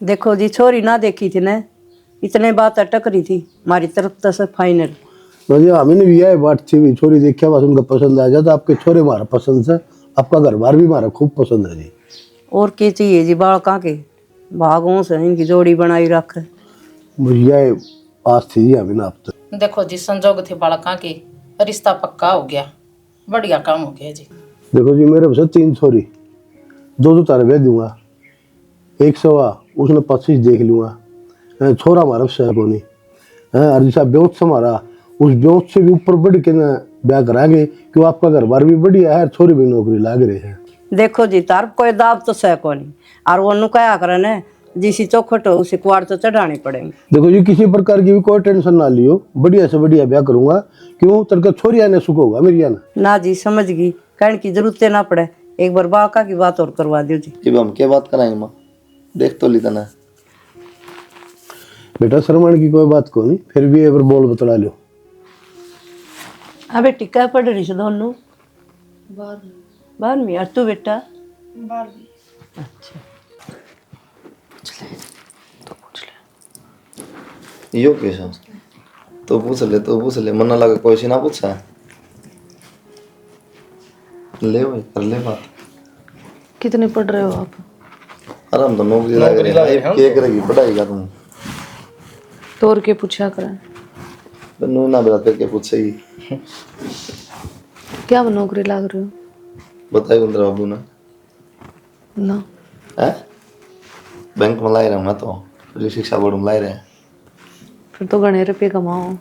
देखो जी छोरी ना देखी थी ना, इतने बात अटक रही थी हमारी तरफ तो से फाइनल। मुझे हमें भी यह बात थी भी छोरी देखा बस उनका पसंद आ जाता। आपके छोरे हमारा पसंद से, आपका घर बार भी हमारा खूब पसंद है जी। और क्या चाहिए जी, बालका के भागों से इनकी जोड़ी बनाई रख। मुझे यह आस थी जी हमें ना आप तो। देखो जी संजोग थे बालका के, रिश्ता पक्का हो गया, बढ़िया काम हो गया जी। देखो जी मेरे पास 3 छोरी, 2 तारे भेज दूंगा, 100 उसने 25 देख लूंगा। छोरा हमारा से को नहीं है, और जैसा ब्योत से हमारा उस ब्योत से भी ऊपर बढ़ के ना ब्याह कराएंगे कि आपका घर बार भी बढ़िया है, छोरी भी नौकरी लाग रही है। देखो जी तार कोई दाब तो सह को नहीं, और वो कया करे न जिसी चौखट हो उसे कुआर तो चढ़ाने पड़ेंगे। देखो जी किसी प्रकार की भी कोई टेंशन ना लियो, बढ़िया से बढ़िया ब्याह करूंगा। क्यों तड़का छोरी आने सुख होगा मेरी आना ना जी समझ गई, कहने की जरूरत ना पड़े, एक बार बालका की बात और करवा दो जी। अब हम क्या बात कराएंगे माँ, देख तो ली तना। बेटा श्रवण की कोई बात को नहीं, फिर भी एक बार बोल बतला लो। अबे टिक्का पढ़ रही से दोनों 12वीं, और तू बेटा 12वीं। अच्छा यो कैसा तो पूछ ले मन ना लगे कोई सी ना पूछा ले भाई कर ले बात। कितने पढ़ रहे हो आप? अरे हम तो नौकरी लग रहे हैं, क्या करेगी पढ़ाई का तुम तो और के पूछा करें? तन्नू ना बता करके पूछेगी। क्या नौकरी लाग रहे हो? बताए कुंद्रा बाबू ना ना है बैंक में लाई रहा हूँ मैं तो, जो शिक्षा बोर्ड में लाई रहे हैं। फिर तो घने रुपये कमाओ।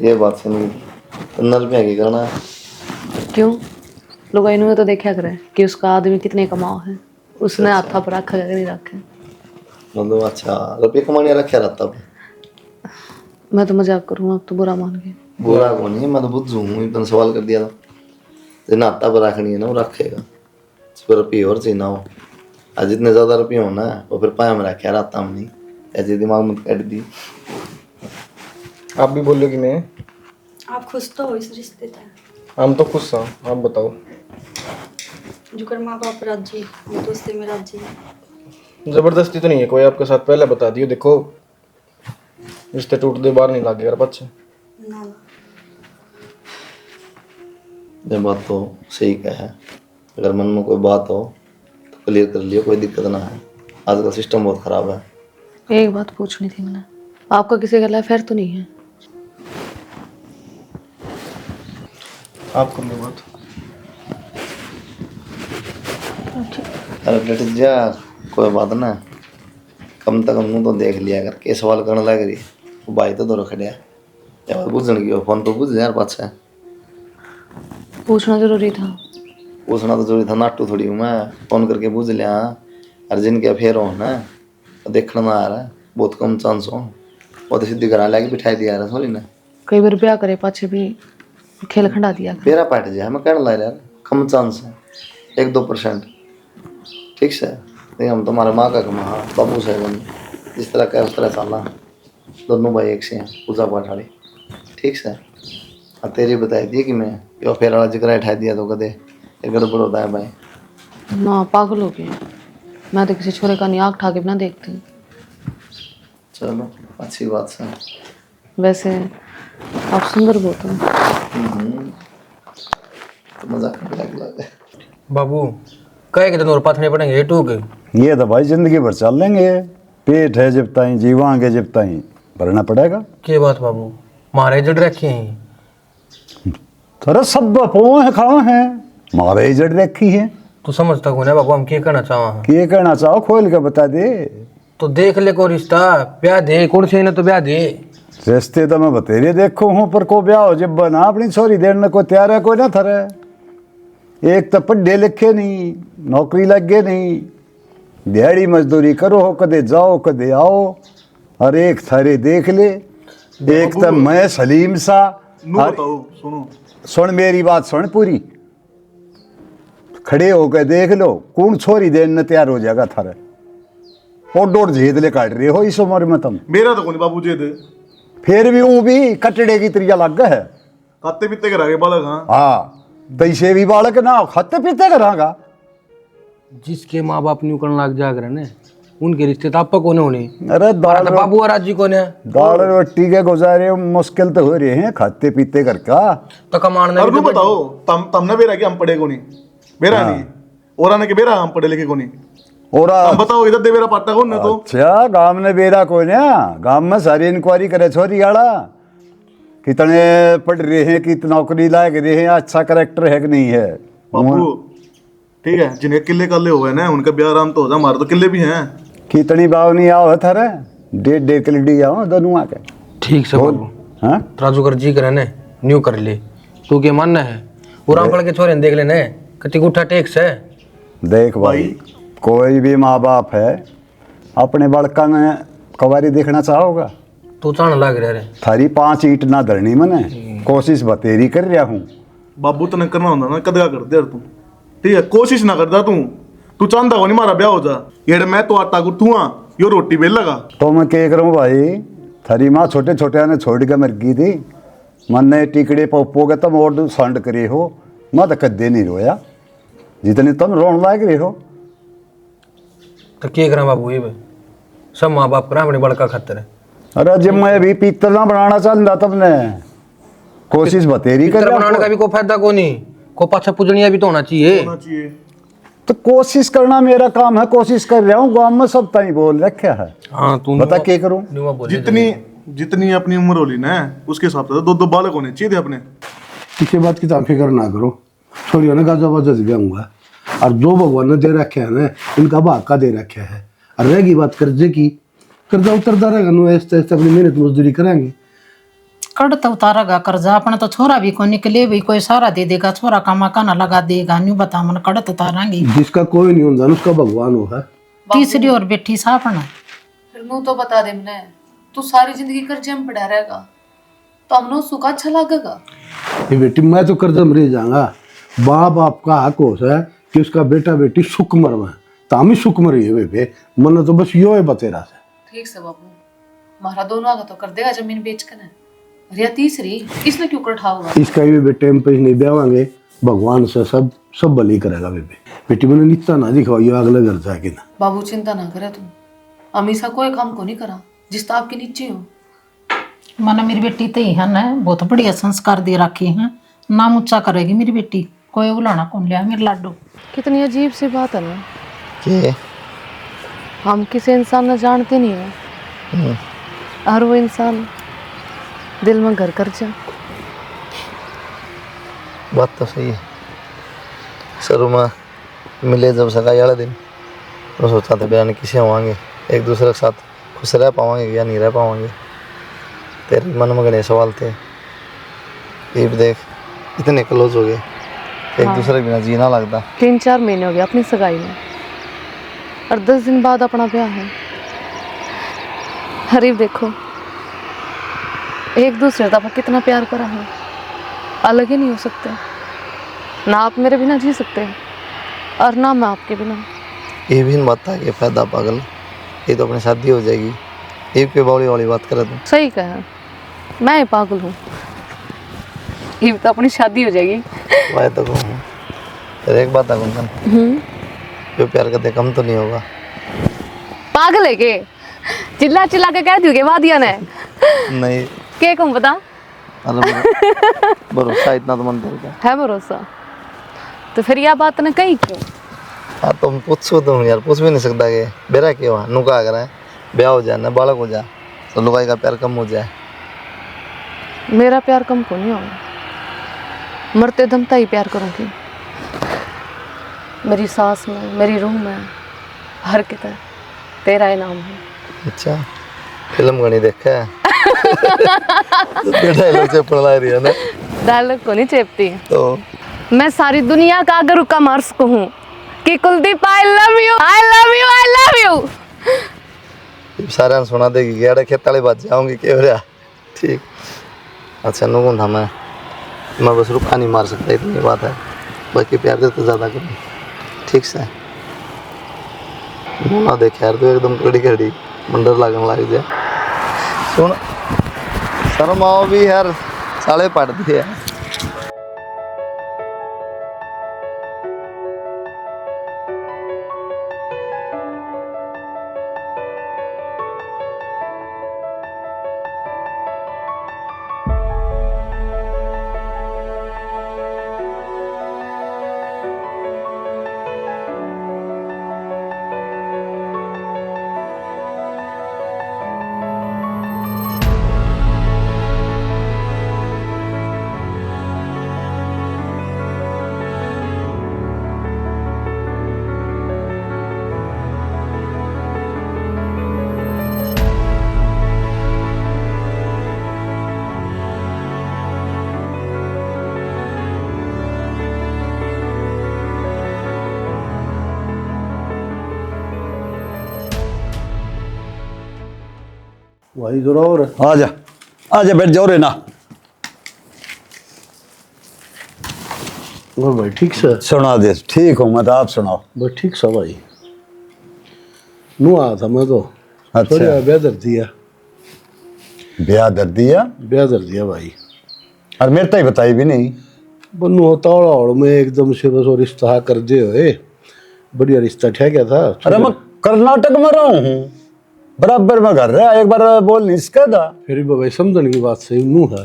ये बात सुनी तो नर रुपया की करना। क्यों? लोग इन्होंने तो देखा करें कि उसका आदमी कितने कमाओ है, उसने हाथा पर रखा नहीं रखे। मतलब अच्छा रुपये कमाने रखे रहता है। मैं तो मजाक करूँ, आप तो बुरा मान गए। बुरा कौन है, मैं तो बुझू हूँ, इतना सवाल कर दिया तो नाता पर रखनी है ना वो रखेगा, इस पर रुपये और चाहिए ना हो। आज जितने ज़्यादा रुपये हो ना वो फिर पाया में रखे रहता हम नहीं, ऐसे दिमाग में कट दी। आप भी बोलो कि नहीं? आप खुश तो हो इस रिश्ते से? हम तो खुश हैं, आप बताओ। जुकर माँ बाप राजी, हम तो उससे में राजी हैं। जबरदस्ती तो नहीं है कोई आपके साथ, पहले बता दियो। देखो रिश्ते टूटते बाहर नहीं लागे यार बच्चे। ना ना ये बात तो सही कहा है, अगर मन में कोई बात हो तो क्लियर कर लियो, कोई दिक्कत ना है। आज का सिस्टम बहुत ख़राब है। एक बात पूछनी थी मैंने, आपका किसी का अफेयर तो नहीं है? आप कर लो बात। अरे बेटे जा कोई बात ना, कम से कम मुँह तो देख लिया अगर के सवाल करने लग रही वो भाई तो दो खड़े यार बुझन की फोन तो बुझ यार पाछा पूछना जरूरी था। पूछना तो जरूरी था, नाटू थोड़ी हूँ मैं, फोन करके पूछ लिया। और जिनके अफेयर हो ना तो देखना ना आ रहा है, बहुत कम चांस हो, वो तो सीधी करा लाके बिठाई दिया रहा सॉरी ना। कई बार ब्याह करे पाछे भी खेल खंडा दिया कर। मेरा पार्ट जाए मैं कहने लग यार कम चांस है, 1-2%। ठीक से नहीं हम तुम्हारे माँ का कमा बाबू से जिस तरह का उस तरह चलना, दोनों भाई एक से हैं पूजा पाठ वाली। ठीक से और तेरी बताई थी कि मैं यो फेर वाला जिक्र उठा दिया तो कदे एक गड़बड़ होता है भाई। ना पागल हो गए, मैं तो किसी छोरे का नहीं आँख ठाके बिना देखती। चलो अच्छी बात है। वैसे आप सुंदर बहुत हो। तो मजाक लग बाबू कहे के दिन और पाथने पड़ेंगे ये टूक। ये तो भाई जिंदगी भर चल लेंगे, पेट है जब ताई जीवांगे जब ताई भरना पड़ेगा। के बात बाबू मारे जड़ रखे हैं? अरे सब बपो है खाओ है मारे जड़ रखी है। तू समझता कौन है बाबू, हम क्या करना चाहा? क्या कहना चाहो खोल के बता दे। तो देख ले को रिश्ता, ब्याह दे कुर्सी ने तो ब्याह दे। रिश्ते तो मैं बतेरे देखो हूँ पर को ब्याह हो जब बना अपनी छोरी देने को तैयार है कोई ना थरे। एक तो पढ़े लिखे नहीं, नौकरी लग गए नहीं, दिहाड़ी मजदूरी करो हो, कदे जाओ कदे आओ। और एक थारे देख ले, एक तो मैं सलीम सा। सुनो सुन मेरी बात सुन पूरी, खड़े होकर देख लो कौन छोरी देने तैयार हो जाएगा थारे। और डोर झेद ले काट रहे हो इस उम्र में तुम। मेरा तो कोई बाबू जी दे फिर भी वो भी कटड़े की तरिया लग है। खाते पीते करा के बालक। हाँ तैसे भी बालक ना खाते पीते करागा। जिसके माँ बाप न्यू करने लग जा कर उनके रिश्ते तो आपको कौन होने? अरे दाल तो बाबू और राजी कौन है? दाल रोटी के गुजारे मुश्किल तो हो रहे हैं, खाते पीते घर का। तो कमाने और तू बताओ, तमने बेरा कि हम पढ़े को नहीं, बेरा नहीं और आने के बेरा हम पढ़े लिखे को नहीं, और हम बताओ इधर दे बेरा पाटा कौन है? तो अच्छा गांव ने बेरा को ना, गांव में सारी इंक्वायरी करे छोरी आड़ा, कितने पढ़ रहे हैं, कितनी नौकरी लायक रहे हैं, अच्छा करेक्टर है कि नहीं है। बाबू ठीक है, जिन्हें किले काले हुए ना उनका ब्याह आराम तो हो जाए, हमारे तो किले भी हैं। कितनी बाव नहीं आओ थारे, 1.5 किलो आओ दोनों आके। ठीक से बाबू। हाँ राजू कर जी करे ने न्यू कर ले, तू क्या मानना है? पूरा पढ़ के छोरे देख लेने कति उठा टैक्स है। देख भाई, कोई भी माँ बाप है अपने बड़का में कवारी देखना चाहोगा? तू चाण लग रहा रे। थारी 5 ईंट ना धरनी मने, कोशिश बतेरी कर रहा हूँ। बाबू तने करना होता ना कदगा कर दे यार तू, ठीक है? कोशिश ना करता तू चाहता हो नहीं मारा ब्याह हो जा, ये मैं तो आटा गुथूआ यो रोटी बेल लगा। तो मैं क्या करूँ भाई, थारी माँ छोटे छोटे ने छोड़ के मर गई थी, मन ने टिकड़े पोपो के तुम और संड करे हो, मैं तो कदे नहीं रोया जितने तुम रोन लायक रहे हो। तो क्या करा बाबू, ये सब माँ बाप करा अपने बड़का खातर है। अरे जब मैं भी पीतल ना बनाना चाहता तुमने, कोशिश बतेरी कर पिक्चर बनाने का भी कोई फायदा को नहीं, को पाछा पूजनिया भी तो होना चाहिए। तो कोशिश करना मेरा काम है, कोशिश कर रहा हूँ, गांव में सब ताई बोल रखा है। हाँ तू बता क्या करूँ? जितनी अपनी उम्र होली ना उसके हिसाब से 2 बालक होने चाहिए थे अपने। किसी बात की तो आप फिक्र ना करो, छोड़ियो ना गाजा बाजा दिखाऊंगा, और जो भगवान ने दे रखे है ना इनका भाग का दे रखे है। और रहेगी बात कर्जे की, कर्जा उतरता रहेगा, नो ऐसे ऐसे अपनी मेहनत मजदूरी करेंगे। कड़ तो उतारेगा कर्जा, अपना तो छोरा भी को निकले भी कोई सारा दे देगा, छोरा कमा काना लगा देगा, न्यू बता मन कड़ तो उतारेंगे। जिसका कोई नहीं होता उसका भगवान हो है। तीसरी और बेटी सापना फिर मुँह तो बता दे मैंने, तू सारी जिंदगी कर्जे में पड़ा रहेगा तो हमने सुखा अच्छा लगेगा? ये बेटी मैं तो कर्जा में रह जाऊंगा, बाप आपका हक हो है कि उसका बेटा बेटी सुख मर में, तो हम ही सुख मर रही है मन तो बस यो है बतेरा से। ठीक से बाबू, हमारा दोनों आगा तो कर देगा जमीन बेच कर ना, रिया तीसरी इसने क्यों कर उठाओगा? इसका भी बेटे हम पे नहीं ब्यावांगे, भगवान से सब भली करेगा। बेटी मैंने नित्ता ना दिखाओ अगले घर जाके ना। बाबू चिंता ना करे तुम, हमेशा कोई काम को नहीं करा जिसता आपके नीचे हो। माना मेरी बेटी तो ही है ना, बहुत बढ़िया संस्कार दे रखे हैं, नाम ऊंचा करेगी मेरी बेटी, कोई उलाना कौन लिया मेरे लाडो। कितनी अजीब सी बात है ना कि हम किसी इंसान ने जानते नहीं है और वो इंसान दिल में घर कर जा। बात तो सही है। शुरू में मिले जब सगाई वाले दिन तो सोचा था बयान किसे होंगे, एक दूसरे के साथ खुश रह पाएंगे या नहीं रह पाएंगे। तेरे मन में गणे सवाल थे, ये भी देख इतने क्लोज हो गए, एक दूसरे के बिना जीना लगता। 3-4 महीने हो गए अपनी सगाई में और 10 दिन बाद अपना ब्याह है। हरीफ देखो, एक दूसरे का कितना प्यार करा है, अलग ही नहीं हो सकते। ना आप मेरे बिना जी सकते और ना मैं आपके बिना। ये भी बात था कि फायदा पागल, ये तो अपनी शादी हो जाएगी, ये पे बौली वाली बात करे तुम। सही कहा, मैं ही पागल हूँ, ये तो अपनी शादी हो जाएगी। वाह तो कहूँ तेरे एक बात है गुंजन, जो प्यार करते कम तो नहीं होगा। पागल है के? चिल्ला चिल्ला के कह दियो के वादिया ने नहीं के कौन बता? अरे भरोसा इतना तो मन क्या है भरोसा, तो फिर यह बात ने कही क्यों? हाँ तुम पूछो तुम यार, पूछ भी नहीं सकता कि बेरा क्यों हुआ, नुका अगर है ब्याह हो जाए ना बालक हो जाए तो लुगाई का प्यार कम हो जाए। मेरा प्यार कम को नहीं होगा, मरते दम तक ही प्यार करूँगी। मेरी सांस में, मेरी रूह में, हर किधर तेरा ही नाम है। अच्छा फिल्म घनी देखा है डायलॉग चेपड़ ला रही है ना? डायलॉग को नहीं चेपती तो मैं सारी दुनिया का अगर रुका मार सकूँ कि Kuldeep I love you, I love you, I love you. सारे सुना देगी गेड़ा खेत वाली बात जाऊंगी क्या हो रहा? ठीक अच्छा नुकून था मैं बस रुका नहीं मार सकता, इतनी बात है, बाकी प्यार तो ज़्यादा करूँ। ठीक से ना देख यार, तो एकदम कड़ी कड़ी मंडर लगन लग जाए। सुन शर्म आओ भी यार, साले पड़ती है। भाई जरा और आ जा बैठ जाओ रे ना। और भाई ठीक से सुना दे। ठीक हूँ मैं तो, आप सुनाओ। बस ठीक सा भाई। नू आया था मैं तो। अच्छा। ब्याह दर दिया। ब्याह दर दिया भाई। और मेरे तो ही बताई भी नहीं। बन्नू होता और में एकदम से बस वो रिश्ता कर दे हुए, बढ़िया रिश्ता ठह गया था। अरे मैं कर्नाटक में रहा हूँ, बराबर में घर रहा, एक बार बोल नहीं इसका था। फिर भी भाई समझने की बात सही नू है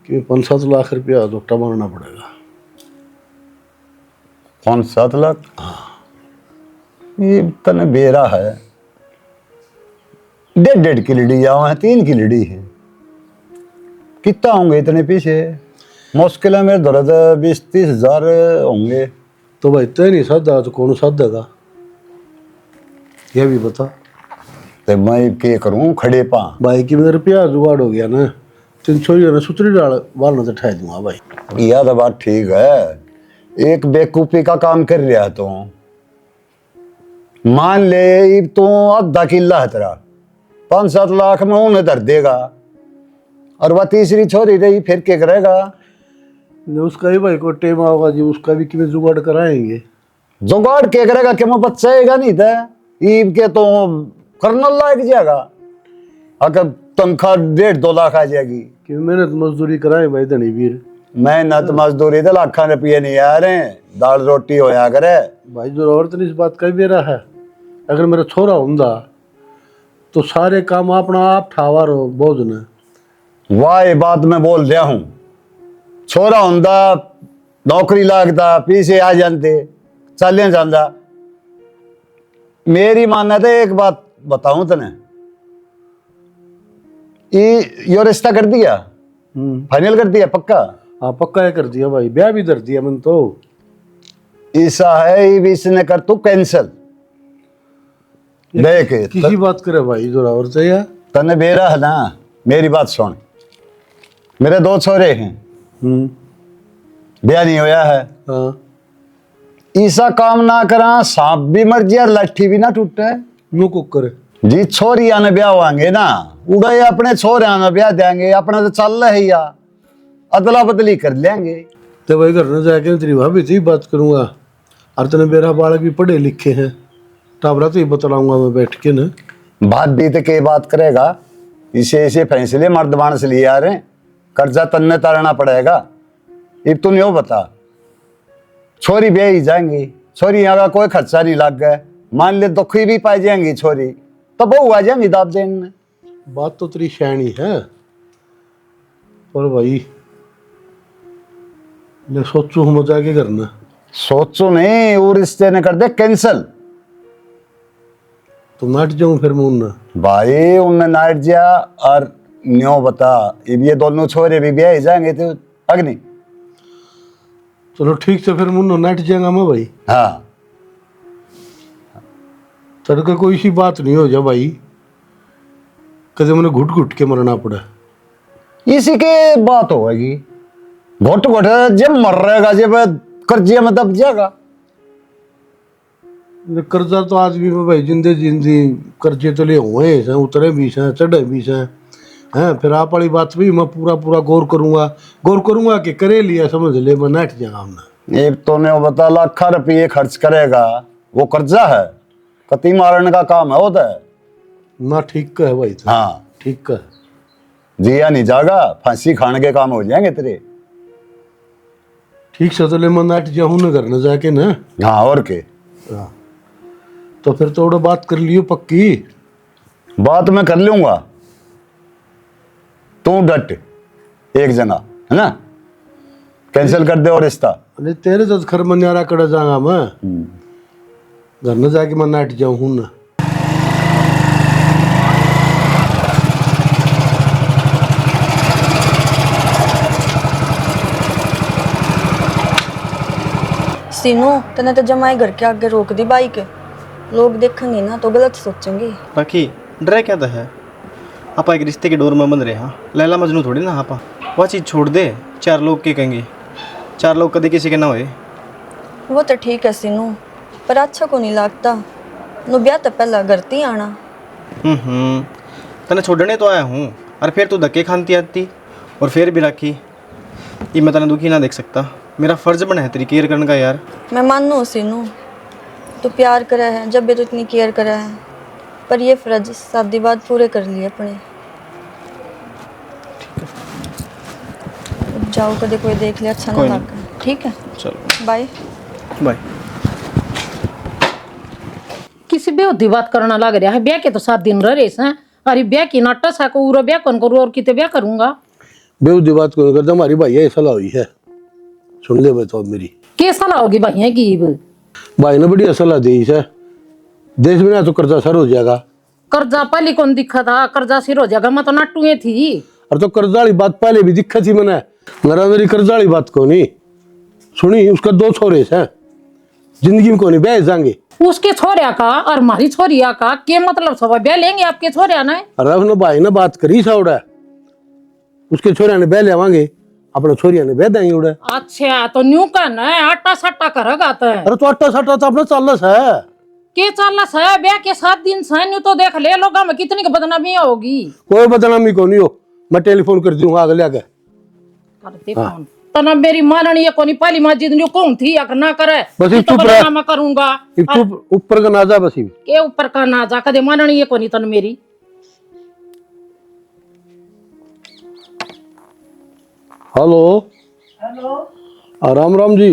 कि 5-7 लाख रुपया तो मारना पड़ेगा। 5-7 लाख? ये तने बेरा है। 1.5 की लड़ी यहाँ है, 3 की लड़ी है। कितना होंगे इतने पीछे? मुश्किल है मेरे दर्द 20-30 हजार होंगे। तो भाई तय नहीं साधा तो कौन साधेगा, ये भी बता। तो मैं क्या करूं, खड़े पा भाई की मेरा रुपया जुगाड़ हो गया ना, 300 ही सुतरी डाल बाल न ठा दूंगा भाई। यह तो बात ठीक है, एक बेवकूफी का काम कर रहा तो मान ले तो आधा किला है तेरा, 5-7 लाख में उन्हें धर देगा, और वह तीसरी छोरी रही फिर क्या करेगा? उसका ही भाई को टेम होगा जी, उसका भी किमें जुगाड़ कराएंगे। जुगाड़ क्या करेगा कि मैं बचाएगा नहीं था, ईब के तो करना लायक जाएगा। अगर तनख्वाह 1.5-2 लाख आ जाएगी कि मेहनत मजदूरी कराए भाई धनी वीर। मेहनत मजदूरी तो लाखों रुपये नहीं आ रहे, दाल रोटी होया करे। भाई जो औरत ने इस बात का भी रहा है, अगर मेरा छोरा होंदा तो सारे काम अपना आप ठावा रहो बोझ ने। वाह बात मैं बोल रहा हूं, छोरा होंदा नौकरी लागता पीछे आ जाते चले जाता। मेरी मान्यता एक बात बताऊं तने, यो रिश्ता कर दिया, फाइनल कर दिया पक्का? हाँ पक्का है कर दिया भाई, ब्याह भी धर दिया मैंने तो। ऐसा है इसने कर तू कैंसल देख किसी बात करे भाई जोरा और चाहिए तने बेरा है ना। मेरी बात सुन, मेरे 2 छोरे हैं, ब्याह नहीं होया है। हाँ ऐसा काम ना करा, सांप भी मर जाए लाठी भी ना टूटे। नो को करे जी छोरिया ने ब्याह होंगे ना, उड़े अपने छोरिया ने ब्याह देंगे, अपना तो चल रहा है या अदला बदली कर लेंगे। तो भाई घर न जाके तेरी भाभी से ही बात करूंगा, और तेने मेरा बालक भी पढ़े लिखे हैं, टाबरा तो ही बतलाऊंगा मैं बैठ के ना। भाभी तो के बात करेगा, इसे ऐसे फैसले मर्दवान से लिए आ रहे, कर्जा तन्ने तारना पड़ेगा। अब तू नहीं बता, छोरी ब्याह ही जाएंगी, छोरी यहाँ का कोई खर्चा नहीं लग गया, मान ले दुखी भी पाई जाएंगी छोरी तो बहू आ जाएंगी दाब देने। बात तो तेरी शैनी है, पर भाई मैं सोचू हम जाके करना। सोचो नहीं, वो रिश्ते ने कर दे कैंसल। तो नाट जाऊं फिर मैं उन्ना भाई उनने नाट जा, और न्यो बता अब ये दोनों छोरे भी ब्याह ही जाएंगे तो अग्नि। चलो ठीक से फिर मुन्नो नाट जाएगा मैं भाई। हाँ तड़का कोई सी बात नहीं हो जा भाई, कदे मैंने घुट घुट के मरना पड़ा। इसी के बात होगी, घोट घोट जब मर रहेगा जब कर्जे में दब जाएगा। कर्जा तो आदमी में भाई जिंदे जिंदी कर्जे तो ले हुए हैं, उतरे भी हैं चढ़े भी हैं। फिर आप वाली बात भी मैं पूरा गौर करूंगा कि करे लिया समझ ले मैं नाट जाएगा हमने। एक तो ने बता लाखों रुपये खर्च करेगा, वो कर्जा है, कति मारने का काम है होता है ना। ठीक का है भाई तो। हाँ ठीक का जिया नहीं जागा, फांसी खाने के काम हो जाएंगे तेरे। ठीक से तो ले मैं नाट जाऊं ना घर न जाके ना। हाँ और के हाँ तो फिर थोड़ा बात कर लियो पक्की। बात मैं कर लूंगा, तू डट एक जगह है ना, कैंसिल कर दे और रिश्ता। अरे तेरे तो घर में न्यारा कड़ा जाऊंगा मैं, घर न जाके मैं नाट जाऊं ना। सीनू तने तो जमाई घर के आगे रोक दी बाइक, लोग देखेंगे ना तो गलत सोचेंगे। बाकी डर क्या था है, आपा एक रिश्ते के डोर में बंद रहे। हाँ लैला मजनू थोड़ी ना आपा, वह चीज़ छोड़ दे, 4 लोग के कहेंगे, 4 लोग कभी किसी के ना होए। वो तो ठीक है सीनू, पर अच्छा को नहीं लगता नु ब्याह तो पहला घर ती आना। तने छोड़ने तो आया हूँ और फिर तू धक्के खानती आती और फिर भी राखी। ये मैं तने दुखी ना देख सकता। मेरा फर्ज बना है तेरी केयर करने का यार। मैं मानू उसी नू तो प्यार करा है, जब भी तो इतनी केयर करा है, पर ये फर्ज शादी बाद पूरे कर लिए अपने। जाओ, कभी कोई देख ले अच्छा ना कोई नहीं। लगे। ठीक है, चलो बाय। बाय। किसी बेहूदी बात करना लग रहा है। ब्याह के तो 7 दिन रह रहे हैं। अरे ब्याह की नाटा सा को उरा ब्याह कौन करूँ और कितने ब्याह करूंगा। बेहूदी बात क्यों करता, हमारी भाई ये सलाह हुई है, सुन ले भाई। तो अब मेरी के सलाह होगी भाई की? भाई ने बढ़िया सलाह दी है, देश में ना तो कर्जा सर हो जाएगा। कर्जा पहले कौन दिखा था? कर्जा सिर हो जाएगा। मैं तो नाटुए थी। और तो कर्जा वाली बात पहले भी दिक्कत थी मैंने, मेरा मेरी कर्जा वाली बात को नहीं सुनी। उसका 2 छोरे हैं, जिंदगी में को नहीं ब्याह जाएंगे। उसके छोरिया का और हमारी छोरिया का के मतलब सब ब्याह लेंगे आपके छोरिया ने? अरे उसने भाई ने बात करी साउड़ा, उसके छोरिया ने ब्याह लेवांगे, अपने छोरिया ने ब्याह देंगे उड़ा। अच्छा तो न्यू का न आटा सट्टा करेगा तो? अरे तो आटा साटा तो अपना चालस है। के चालस है? ब्याह के 7 दिन से न्यू तो देख ले लोग में कितनी बदनामी होगी। कोई बदनामी को नहीं हो, मैं टेलीफोन कर दूंगा आगे आगे। करते फोन तो ना मेरी माननी कोनी पहली मस्जिद न्यू कौन थी या ना करे बस तो चुप रह। मैं करूंगा। चुप ऊपर का नाजा बस ही। के ऊपर का ना जा कदे माननी कोनी तन मेरी। Hello hello, Ram Ram ji.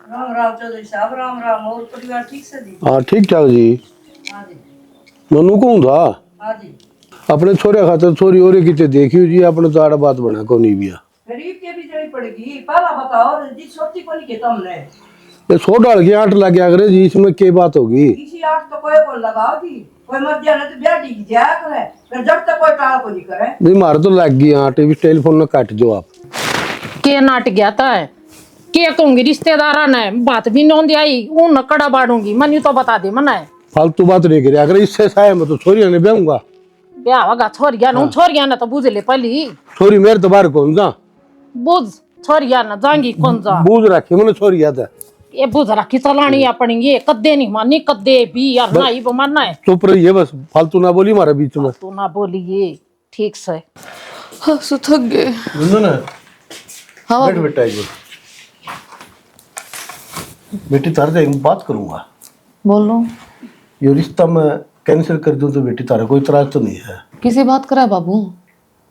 राम राम चौधरी साहब, राम राम। और परिवार ठीक से जी? हाँ ठीक ठाक जी। हाँ जी, मनु कौन था? हाँ जी। अपने छोरे खातर छोरी और कितने देखियो जी, अपने तो आड़ा बात बना को नहीं बिया। गरीब के भी जड़ी पड़ेगी, पहला बताओ जी। सोची को नहीं कहता हमने ये 100 डाल के 8 लग गया करे जी, इसमें क्या बात होगी? किसी आठ तो कोई को लगाओ जी, कोई मर जाने तो ब्याह डी जाया करे, फिर जब तक कोई टाल को नहीं करे। जी मार तो लग गई 8, टेलीफोन न काट जो आप। के नाट गया था के कहूंगी रिश्तेदारा ने बात भी नौंदी आई उन कड़ा बाड़ूंगी। मनु तो बता दे मना है फालतू बात नहीं करे, अगर इससे साया मैं तो छोरिया ने ब्याहूंगा। ब्याह होगा छोरिया न छोरिया ने तो बुझ ले पहली। छोरी मेरे तो बाहर कौन जा बुझ छोरिया न जाएंगी कौन जा बूझ रखी मैंने छोरी था। ये बुझ रखी चलानी अपनी। ये कद्दे नहीं मानी कद्दे भी यार ना ही मानना है। चुप रही है बस, फालतू ना बोली हमारे बीच में। तू ना बोलिए ठीक से। हाँ सो थक गए। हाँ बैठ बेटा एक बार। बेटी तारे से एक बात करूंगा। बोलो। ये रिश्ता मैं कैंसिल कर दूं तो बेटी तारा कोई इतराज तो नहीं है? किसी बात करा बाबू?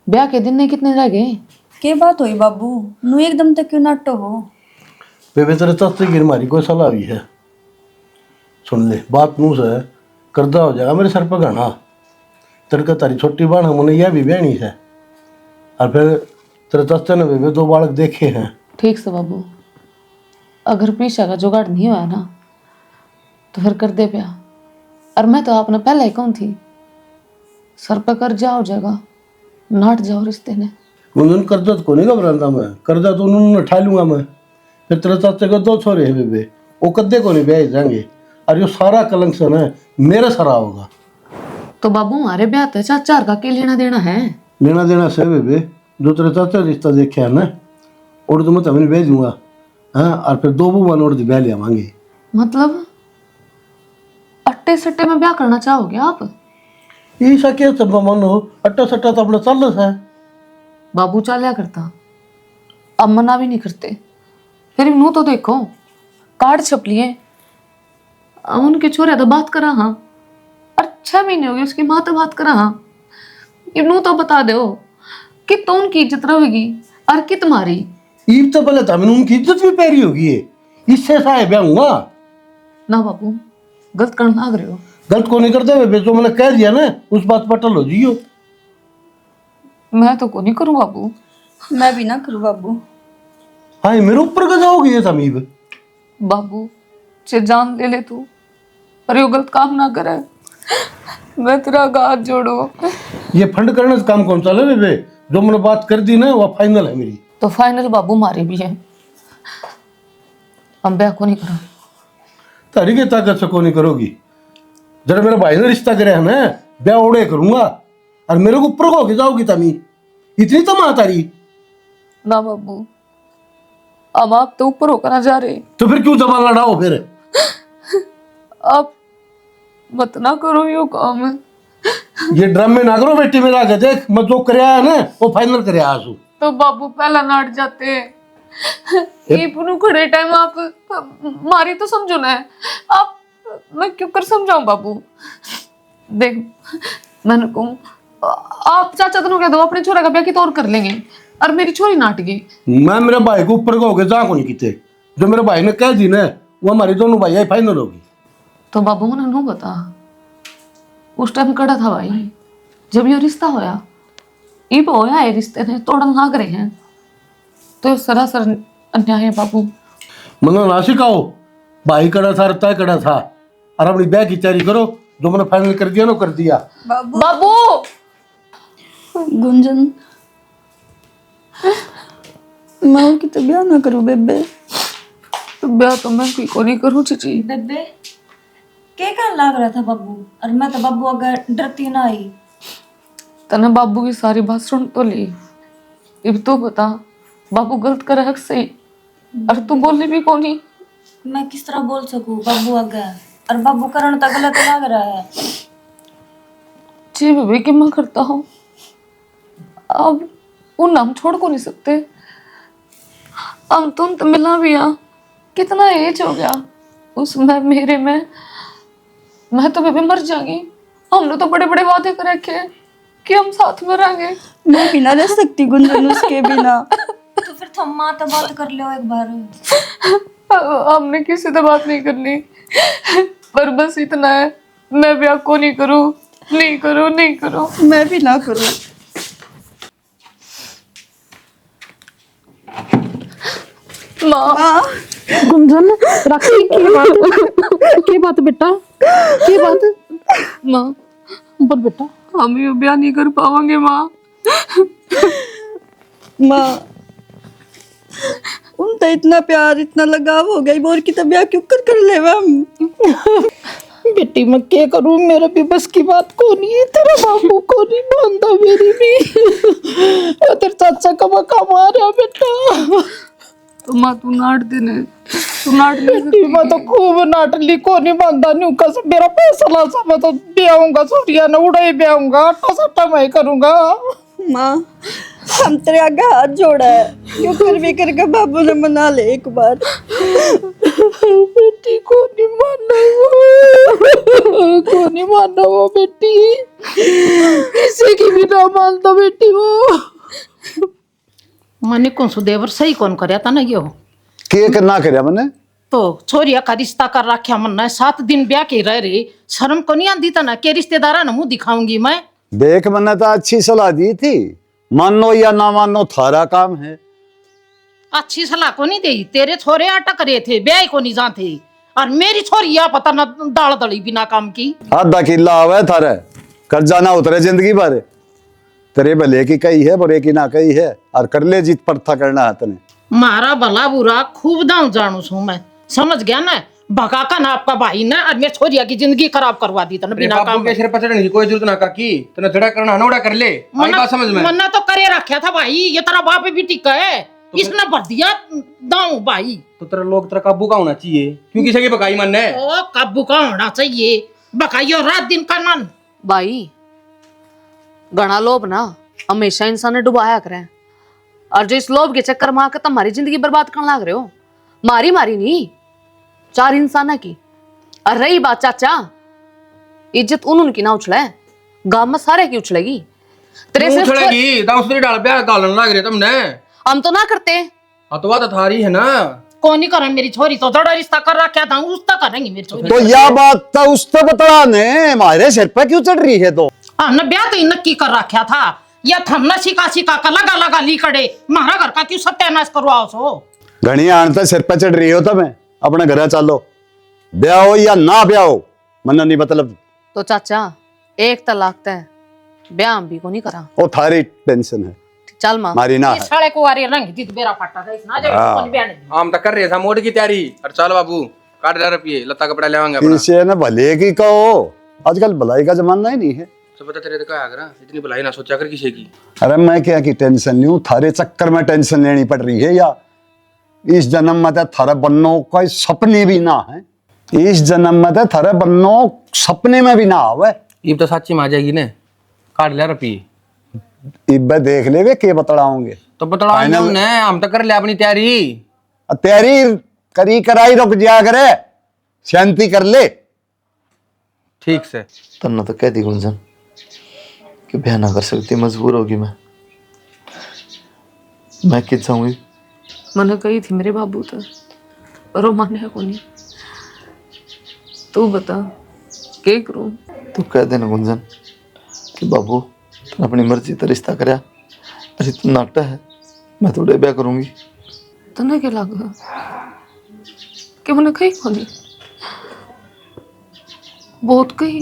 ब्याह के दिन ने कितने रह गए? के बात हुई बाबू? नू एकदम तक क्यों नाटो हो? बेबे तेरे चाचे की हमारी कोई सलाह हुई है, सुन ले बात। नू से कर्जा हो जाएगा मेरे सर पर घना। तेरे तारी छोटी बहन है, मुझे यह भी बहनी है। और फिर तेरे चाचा ने बेबे 2 बालक देखे हैं। ठीक से बाबू, अगर पीछा का जुगाड़ नहीं हुआ ना तो फिर कर दे ब्याह। और मैं तो आपने पहले ही कहूँ थी सर पर कर्जा हो जाएगा, नाट जाओ रिश्ते ने। उन्होंने कर्जा तो को नहीं घबराता मैं, कर्जा तो उन्होंने उठा लूंगा मैं। फिर तेरे चाचे को 2 छोरे हैं बेबे, वो कद्दे को नहीं ब्याह जाएंगे। और ये सारा कलंक सन है मेरे सरा होगा। तो बाबू हमारे ब्याह तो चाचा का के लेना देना है? लेना देना से बेबे, जो तेरे चाचा रिश्ता देखे है ना और तो मैं तभी भेज दूंगा। हाँ, और फिर 2 बुआ और ब्याह ले आवांगे। मतलब अट्टे सट्टे में ब्याह करना चाहोगे आप? ऐसा क्या सब मानो, अट्टा सट्टा तो अपना चल रहा है। बाबू चाल्या करता, अब मना भी नहीं करते। फिर नू तो देखो कार्ड छप लिए, अब उनके छोरे तो बात करा। हाँ, और 6 महीने हो गए उसकी माँ तो बात करा। हाँ, ये नू तो बता दो कि तो उनकी इज्जत रहेगी और कि तुम्हारी। ईब तो पहले था मैंने उनकी इज्जत भी पैरी होगी है, इससे साहे ब्याहूंगा ना। बाबू गलत करना लग रहे हो। गलत को नहीं करते बेबे, जो मैंने कह दिया ना उस बात पर टल हो जियो। मैं तो को नहीं करूँ बाबू। मैं भी ना करूँ बाबू। हाँ मेरे ऊपर का जाओगी ये तमीब। बाबू चे जान ले ले तू, पर ये गलत काम ना करे। मैं तेरा हाथ जोड़ो। ये फंड करने से काम कौन सा है बेबे, जो मैंने बात कर दी ना वो फाइनल है मेरी। तो फाइनल बाबू मारे भी है, हम ब्याह को नहीं करा। तारी की ताकत से को नहीं करोगी। जरा मेरे भाई ने रिश्ता करे है ना, ब्याह ओढ़े करूंगा और मेरे को ऊपर को जाओगी तमी, इतनी तमा तारी। ना बाबू, अब आप तो ऊपर होकर ना जा रहे। तो फिर क्यों जमा लड़ाओ फिर? आप मत ना करो यो काम है। ये ड्रामे ना करो बेटी, मेरा आगे देख, मैं जो कर है ना वो फाइनल कर आसू। तो बाबू पहला नाट जाते ये पुनु खड़े टाइम आप मारी तो समझो ना आप, मैं क्यों कर समझाऊं बाबू। देख मैंने कहूँ आप चाचा दोनों कह दो अपने छोरा का ब्याह की तो और कर लेंगे, और मेरी छोरी नाट गई। मैं मेरे भाई को ऊपर को जा को नहीं किते, जो मेरे भाई ने कह दी ना वो हमारी दोनों भाई फाइनल होगी। तो बाबू मैंने नो बता उस टाइम कड़ा था भाई जब ये रिश्ता होया, इब होया है रिश्ते ने तोड़न लाग रहे हैं, तो सरासर अन्याय है बाबू। मनो ना सिखाओ, भाई कड़ा था रता कड़ा था, और अपनी ब्याह की तैयारी करो, जो मैंने फाइनल कर दिया ना कर दिया। बाबू गुंजन मैं की तो ब्याह ना करूं बेबे। ब्याह तो मैं को नहीं करूं चीची। बेबे के का लाग रहा था बाबू, और मैं तो बाबू अगर डरती ना आई। तने बाबू की सारी बात सुन तो ली, अब तो बता बाबू गलत कर हक से, और तू बोलने भी कौन ही। मैं किस तरह बोल सकूं बाबू अगर, और बाबू करण तो गलत लग रहा है। जी बेबे कि मैं करता हूँ, अब वो नाम छोड़ को नहीं सकते। हम तुम तो मिला भी आ, कितना एज हो गया उसमें मेरे में, मैं तो बेबे मर जाऊंगी। हमने तो बड़े बड़े वादे कर रखे कि हम साथ में रहेंगे। मैं भी ना रह सकती गुंजन उसके बिना। तो फिर तुम माँ तो बात कर लो एक बार। हमने किसी से बात नहीं करनी, पर बस इतना है, मैं ब्याह को नहीं करूँ, नहीं करूँ, नहीं करूँ। मैं भी ना करूँ। माँ गुंजन राखी की बात बेटा, की बात माँ बोल बेटा। हम ये ब्याह नहीं कर पाएंगे माँ। माँ उनका इतना प्यार इतना लगाव हो गई, बोर की तो ब्याह क्यों कर ले हम। बेटी मैं क्या करूं, मेरे भी बस की बात को नहीं है, तेरा बाबू को नहीं मानता मेरी भी। और तेरे चाचा का मकाम आ रहा बेटा। तो माँ तू नाट देने, तू नाट ले बेटी मैं तो खूब नाटली को नहीं मानता नहीं का, मेरा पैसा ला सा मैं तो ब्याहूंगा, छोटिया न उड़ाई ब्याहूंगा, आटा सट्टा मैं करूंगा। माँ हम तेरे आगे हाथ जोड़ा है, क्यों कर भी करके बाबू ने मना ले एक बार। बेटी को नहीं मानना वो, को नहीं मानना वो बेटी, किसी की भी ना मानता बेटी वो। मैंने कौन सुदेवर सही कौन करया था ना यो के करना करया मैंने तो छोरिया का रिश्ता कर रखा मन 7 दिन ब्याह के रह रही, शर्म को नहीं आती था ना के रिश्तेदारा ना मुंह दिखाऊंगी मैं। देख मैंने तो अच्छी सलाह दी थी, मानो या ना मानो थारा काम है। अच्छी सलाह को नहीं दी, तेरे छोरे अटक रहे थे ब्याह को नहीं जाते, और मेरी छोरी या पता ना दाल दड़ी बिना काम की। आधा किला आवे थारे कर्जा ना उतरे जिंदगी भर, तेरे भले की कही है बुरे की ना कही है, और कर ले जीत परथा करना है तने। मारा भला बुरा खूब दाऊ जानू छू मैं, समझ गया ना। भगा का ना आपका भाई ना, और मेरी छोरिया की जिंदगी खराब करवा दी तने बिना काम के सिर पर चढ़ने की कोई जरूरत ना काकी, तने धड़ा करना नोड़ा कर ले। आई बात समझ में मन्ना तो करे रखा था भाई, ये तेरा बाप भी टिका है, इसने भर दिया दाऊ भाई। तो तेरा लोग तेरा काबू का होना चाहिए, क्यों किसी की बकाई मन है। ओ काबू का होना चाहिए, बकाइयो रात दिन का नन। भाई घना लोभ ना हमेशा इंसान ने डुबाया करें, और जो इस लोभ के चक्कर में आकर तुम्हारी जिंदगी बर्बाद करने लग रहे हो, मारी मारी नहीं 4 इंसान की। और रही बात चाचा, इज्जत उनकी ना उछले, गांव में सारे की उछलेगी। तेरे से उछलेगी तो उसने डाल ब्याह डालने लग रहे तुमने। हम तो ना करते। हाँ तो बात थारी है ना, कौन नहीं करे, मेरी छोरी तो जड़ा रिश्ता कर रखा था, उसका करेंगी मेरी छोरी। तो यह बात तो उससे बता ने मारे सिर पर क्यों चढ़ रही है। तो हमने ब्याह तो नक्की कर रखा था, या थमना शिका शिका का लगा लगा ली कड़े, हमारा घर का क्यों सत्यानाश करवाओ सो। घनी आनता सिर पर चढ़ रही हो तो मैं अपने घर चलो, ब्याह हो या ना ब्याह हो मन्ना नहीं मतलब। तो चाचा 1 तलाक तय ब्याह भी को नहीं करा, वो थारी टेंशन है, चल मां मारी ना है। साले को वारी रंग दी तो बेरा फटा था, इसना जब कौन ब्याह नहीं। हम तो कर रहे था मोड़ की तैयारी, और चल बाबू काट 10 रुपये लता कपड़ा लेवांगे अपना। इसे ना भले की कहो, आजकल भलाई का जमाना ही नहीं है। तो बता तेरे तो क्या आगरा, इतनी भलाई ना सोचा कर किसी की। अरे मैं क्या की टेंशन नहीं हूँ, थारे चक्कर में टेंशन लेनी पड़ रही है, या इस जन्म में तो थारा बननो कोई सपने भी ना है, इस जन्म में तो थारे बननो सपने में भी ना आवे। ये तो सच्ची में आ जाएगी ने, काट लिया रुपये। इब्बे देख ले वे के बतलाओगे तो बतलाओ ने, हम तो कर ले अपनी तैयारी। तैयारी करी कराई रुक जा करे, शांति कर ले। ठीक से तन्ना तो कह दी गुंजन कि ब्याह ना कर सकती, मजबूर होगी मैं कित जाऊंगी। मैंने कही थी मेरे बाबू तो, पर वो माने को नहीं। तू बता क्या करूं? तू कह देना गुंजन कि बाबू तूने अपनी मर्जी का रिश्ता करया, अरे तू नाकटा है, मैं थोड़े ब्याह करूंगी। तने क्या लगा कि मैंने कही को नहीं? बहुत कही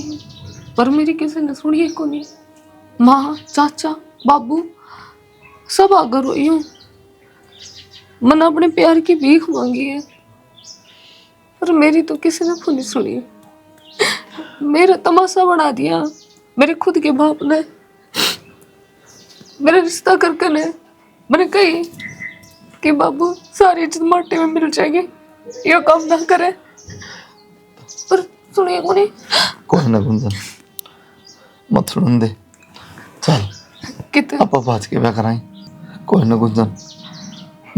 पर मेरी किसी ने सुनी को नहीं। माँ, चाचा, बाबू सब आगे रोई हूँ। मैंने अपने प्यार की भीख मांगी है, पर मेरी तो किसी ने नहीं सुनी। मेरा तमाशा बना दिया मेरे खुद के बाप ने। मेरा रिश्ता करके ने मैंने कही कि बाबू सारी इज्जत माटे में मिल जाएगी, ये काम ना करे, पर सुनिए को नहीं। कोई ना गुंजन, मत सुन दे, चल कितने आप बाज के ब्याह कराई। कोई ना गुंजन,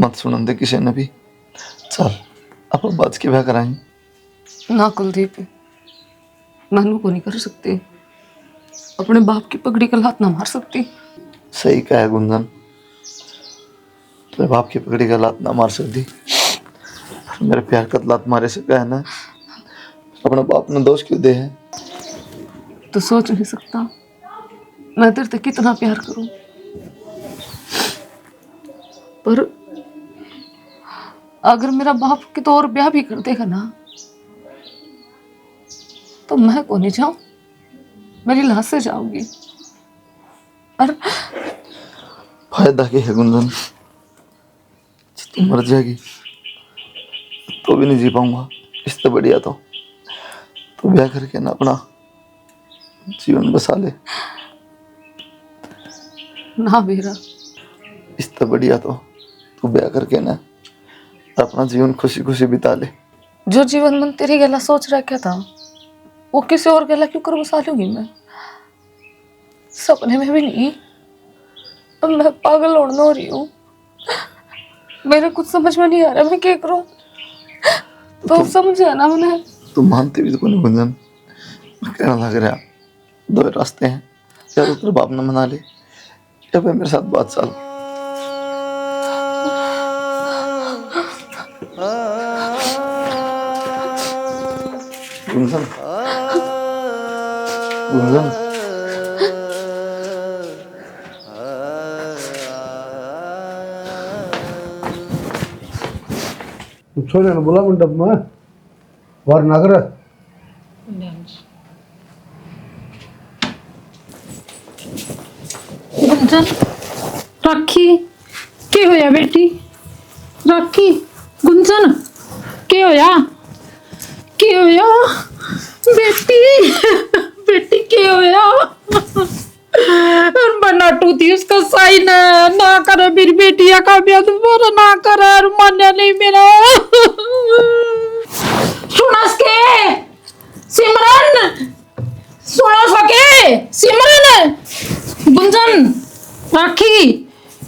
मत सुन दे किसी ने भी, चल आप बाज के ब्याह कराई। ना कुलदीप, नानू को नहीं कर सकती, अपने बाप की पगड़ी का लात ना मार सकती। सही कहा है गुंजन, तेरे बाप की पगड़ी का लात ना मार सकती, मेरे प्यार का लात मारे से कहा है ना, अपना बाप ने दोष क्यों दे है। तो सोच नहीं सकता मैं तेरे से कितना प्यार करूं, पर अगर मेरा बाप की तो और ब्याह भी कर देगा ना, तो मैं को नहीं जाऊं, मेरी लाश से जाऊंगी। और फायदा क्या है गुंजन, तू मर जाएगी तो भी नहीं जी पाऊंगा, इससे बढ़िया तो तू ब्याह करके ना अपना जीवन बसा ले। ना बेरा, इससे बढ़िया तो तू ब्याह करके ना अपना जीवन खुशी खुशी बिता ले। जो जीवन मन तेरी गला सोच रखा था वो किसी और गला क्यों कर बसा लूंगी मैं? सपने में भी नहीं। अब मैं पागल होने हो रही हूँ, मेरे कुछ समझ में नहीं आ रहा मैं क्या करूं। तो समझ आना मैंने। तू मानती भी तो नहीं गुंजन, कहना लग रहा दो रास्ते हैं, या तो तेरे बाप ने मना ले या फिर मेरे साथ बात चल। गुंजन, गुंजन, छोरे ने बोला मंडप में वार नागर गुंजन, राखी के होया बेटी? राखी, गुंजन के होया? के होया बेटी? बेटी के होया? और बना टूटी उसका साइन ना करे, मेरी बेटिया का ब्याह दोबारा ना करे, और मान्या नहीं मेरा। सुना सके सिमरन, सुनो सके सिमरन, गुंजन, राखी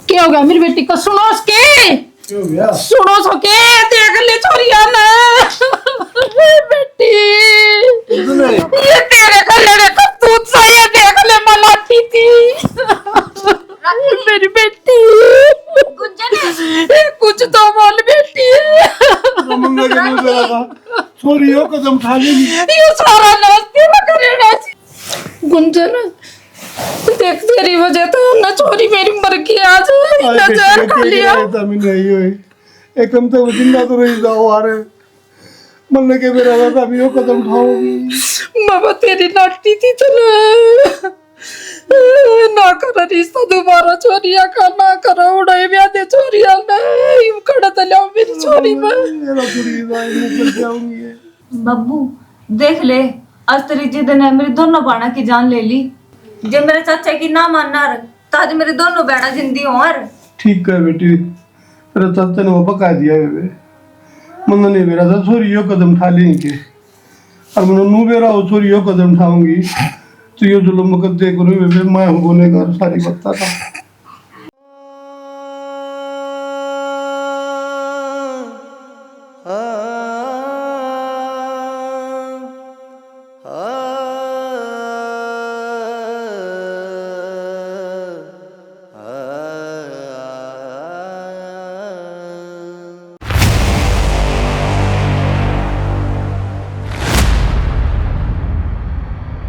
क्या हो गया मेरी बेटी को? सुनो सके, सुनो सके, देख ले छोरिया ना बेटी, ये तेरे गले का दूध सा, ये देख ले मलाती थी मेरी बेटी। कुछ तो बोल बेटी। छोरियों कदम उठा लेगी, ये सारा नाश्ते करेगा। गुंजन देख, तेरी वजह तो ना छोरी मेरी मर गई आज, ना जहर खा लिया। एकदम तो जिंदा तो रही जाओ आ रहे मन के मेरा दादा भी कदम उठाओगी। बाबा तेरी नाटी थी तो ना कर रिश्ता दोबारा छोरिया का, ना कर उड़ाई ब्याह दे छोरिया ना, यूं खड़ा तलिया मेरी छोरी में। बब्बू देख ले, आज तेरी जिद ने मेरी दोनों बाणा की जान ले ली। जे मेरे चाचा की ना मानना तो आज मेरे दोनों बेड़ा जिंदी हो। ठीक है बेटी, तेरे चाचा ने वो पका दिया है, मन नहीं मेरा था छोरियों कदम उठा लेंगे, और मन नू मेरा हो छोरियों कदम उठाऊंगी, तो ये जुल्म कर दे करो मैं हूँ गुनहगार सारी बता था